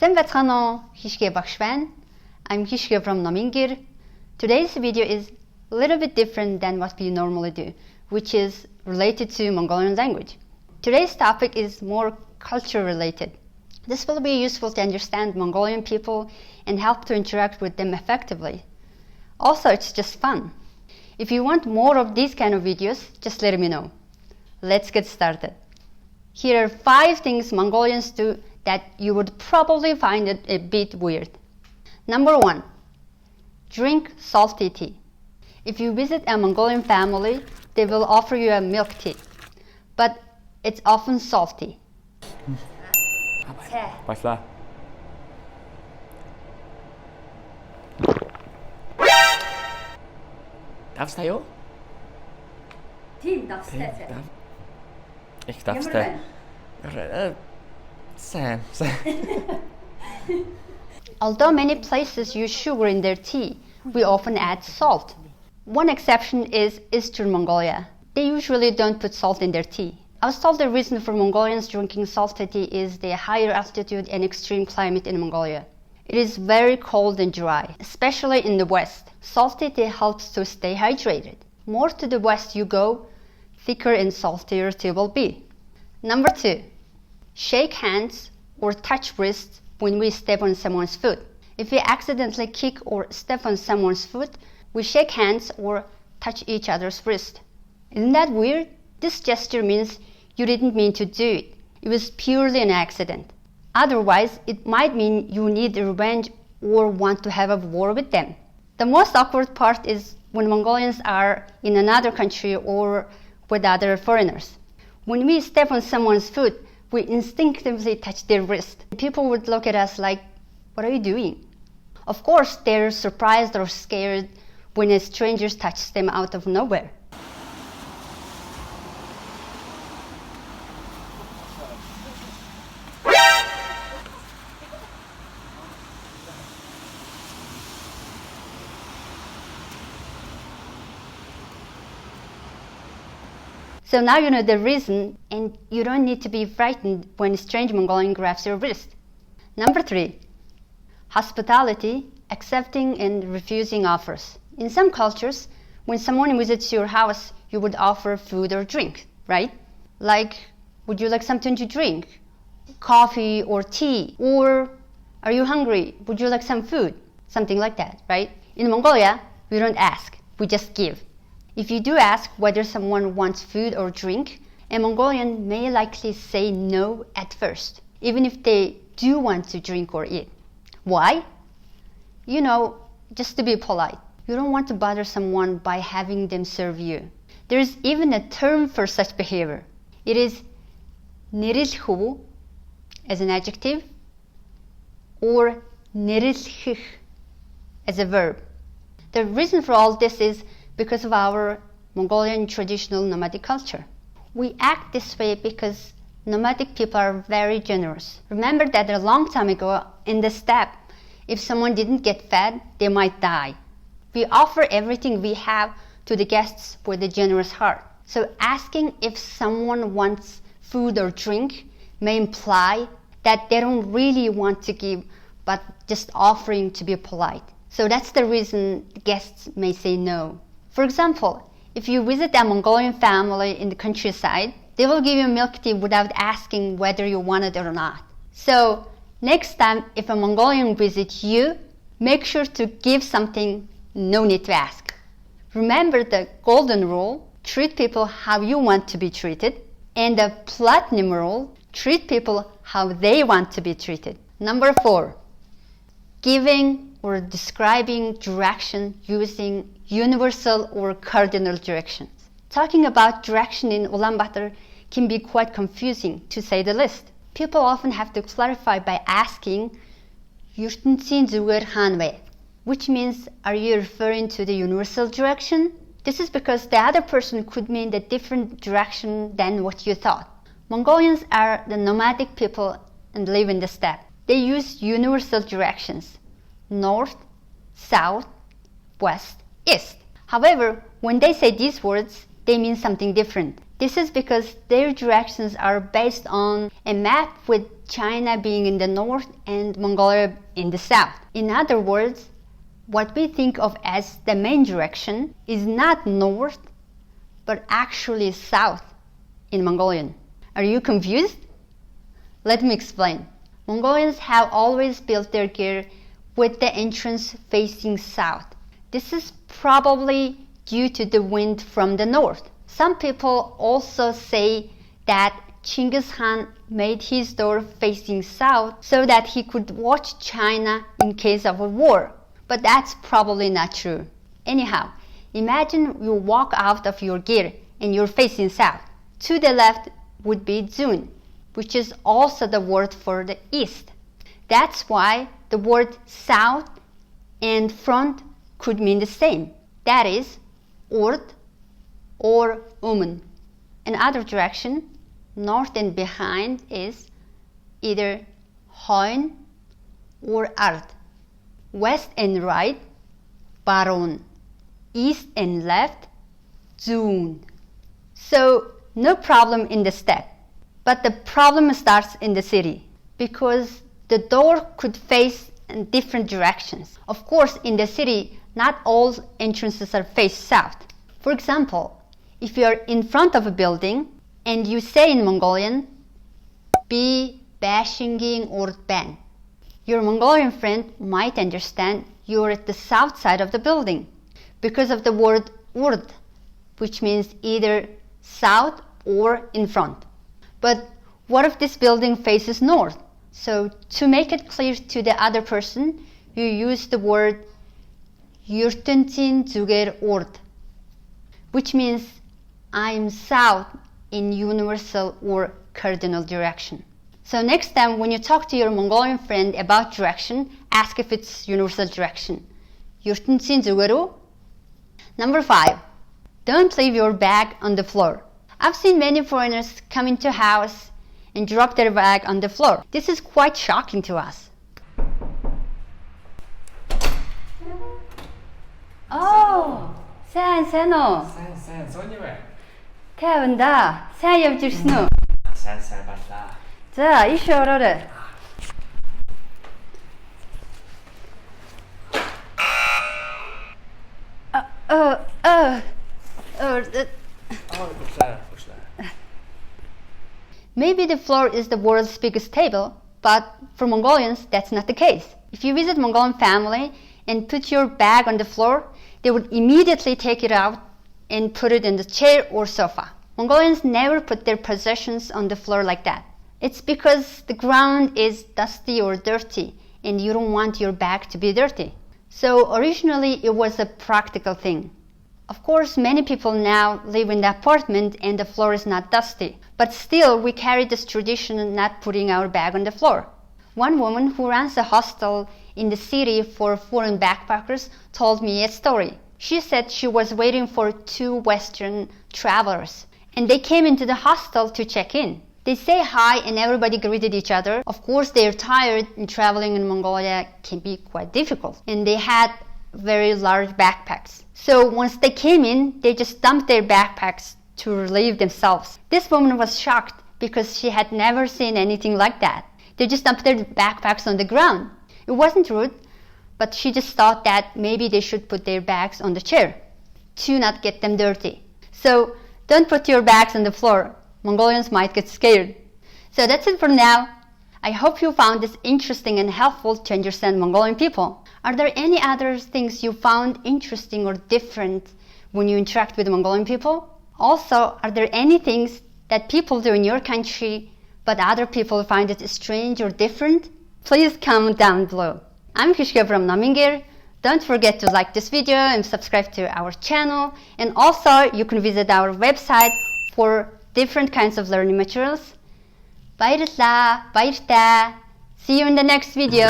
Сайн байцгаана уу? Хишгэ багш байна. I'm Hishge from Nomiin Ger. Today's video is a little bit different than what we normally do, which is related to Mongolian language. Today's topic is more culture related. This will be useful to understand Mongolian people and help to interact with them effectively. Also, it's just fun. If you want more of these kind of videos, just let me know. Let's get started. Here are 5 things Mongolians do that you would probably find it a bit weird. Number 1, drink salty tea. If you visit a Mongolian family, they will offer you a milk tea, but it's often salty. Başla. Darfst du jo? Team darfst du. Ich darf's da. Sam. Although many places use sugar in their tea, we often add salt. One exception is Eastern Mongolia. They usually don't put salt in their tea. I was told the reason for Mongolians drinking salty tea is the higher altitude and extreme climate in Mongolia. It is very cold and dry, especially in the west. Salty tea helps to stay hydrated. More to the west you go, thicker and saltier tea will be. Number 2, shake hands or touch wrists when we step on someone's foot. If we accidentally kick or step on someone's foot, we shake hands or touch each other's wrist. Isn't that weird? This gesture means you didn't mean to do it. It was purely an accident. Otherwise, it might mean you need revenge or want to have a war with them. The most awkward part is when Mongolians are in another country or with other foreigners. When we step on someone's foot, we instinctively touch their wrist. People would look at us like, what are you doing? Of course, they're surprised or scared when a stranger touches them out of nowhere. So now you know the reason, and you don't need to be frightened when a strange Mongolian grabs your wrist. Number 3, hospitality, accepting and refusing offers. In some cultures, when someone visits your house, you would offer food or drink, right? Like, would you like something to drink? Coffee or tea? Or, are you hungry? Would you like some food? Something like that, right? In Mongolia, we don't ask, we just give. If you do ask whether someone wants food or drink, a Mongolian may likely say no at first, even if they do want to drink or eat. Why? You know, just to be polite. You don't want to bother someone by having them serve you. There is even a term for such behavior. It is nirilhu as an adjective or nirilhih as a verb. The reason for all this is because of our Mongolian traditional nomadic culture. We act this way because nomadic people are very generous. Remember that a long time ago in the steppe, if someone didn't get fed, they might die. We offer everything we have to the guests with a generous heart. So asking if someone wants food or drink may imply that they don't really want to give, but just offering to be polite. So that's the reason guests may say no. For example, if you visit a Mongolian family in the countryside, they will give you milk tea without asking whether you want it or not. So next time, if a Mongolian visits you, make sure to give something, no need to ask. Remember the golden rule, treat people how you want to be treated, and the platinum rule, treat people how they want to be treated. Number 4, giving or describing direction using universal or cardinal directions. Talking about direction in Ulaanbaatar can be quite confusing, to say the least. People often have to clarify by asking, "Ертөнцийн зүгээр хаана вэ?" which means, are you referring to the universal direction? This is because the other person could mean the different direction than what you thought. Mongolians are the nomadic people and live in the steppe. They use universal directions: north, south, west, east. However, when they say these words, they mean something different. This is because their directions are based on a map with China being in the north and Mongolia in the south. In other words, what we think of as the main direction is not north, but actually south in Mongolian. Are you confused? Let me explain. Mongolians have always built their gear with the entrance facing south. This is probably due to the wind from the north. Some people also say that Chinggis Khan made his door facing south so that he could watch China in case of a war. But that's probably not true. Anyhow, imagine you walk out of your gear and you're facing south. To the left would be Zun, which is also the word for the east. That's why the word south and front could mean the same. That is, Ord or Umun. In other direction, north and behind is either Hoin or Ard. West and right, Baron. East and left, Zun. So no problem in the steppe. But the problem starts in the city because the door could face in different directions. Of course, in the city, not all entrances are faced south. For example, if you are in front of a building and you say in Mongolian, Bi bashinging or ban, your Mongolian friend might understand you are at the south side of the building because of the word urd, which means either south or in front. But what if this building faces north? So to make it clear to the other person, you use the word Yurtuntin Zuger Ord, which means I'm south in universal or cardinal direction. So next time when you talk to your Mongolian friend about direction, ask if it's universal direction. Yurtuntin Zugeru. Number 5. Don't leave your bag on the floor. I've seen many foreigners come into a house and drop their bag on the floor. This is quite shocking to us. Oh, sen o. Sen, sonye ve. Tevında, sen yapıyorsun o. Sen başla. 자, 이슈 어려래. Maybe the floor is the world's biggest table, but for Mongolians, that's not the case. If you visit Mongolian family and put your bag on the floor, they would immediately take it out and put it in the chair or sofa. Mongolians never put their possessions on the floor like that. It's because the ground is dusty or dirty, and you don't want your bag to be dirty. So originally, it was a practical thing. Of course, many people now live in the apartment and the floor is not dusty. But still, we carry this tradition of not putting our bag on the floor. One woman who runs a hostel in the city for foreign backpackers told me a story. She said she was waiting for 2 Western travelers, and they came into the hostel to check in. They say hi and everybody greeted each other. Of course, they're tired and traveling in Mongolia can be quite difficult. And they had very large backpacks. So once they came in, they just dumped their backpacks to relieve themselves. This woman was shocked because she had never seen anything like that. They just dumped their backpacks on the ground. It wasn't rude, but she just thought that maybe they should put their bags on the chair to not get them dirty. So don't put your bags on the floor. Mongolians might get scared. So that's it for now. I hope you found this interesting and helpful to understand Mongolian people. Are there any other things you found interesting or different when you interact with Mongolian people? Also, are there any things that people do in your country but other people find it strange or different? Please comment down below. I'm Kishka from Nomiin Ger. Don't forget to like this video and subscribe to our channel. And also, you can visit our website for different kinds of learning materials. Bayırtla, bayırta. See you in the next video.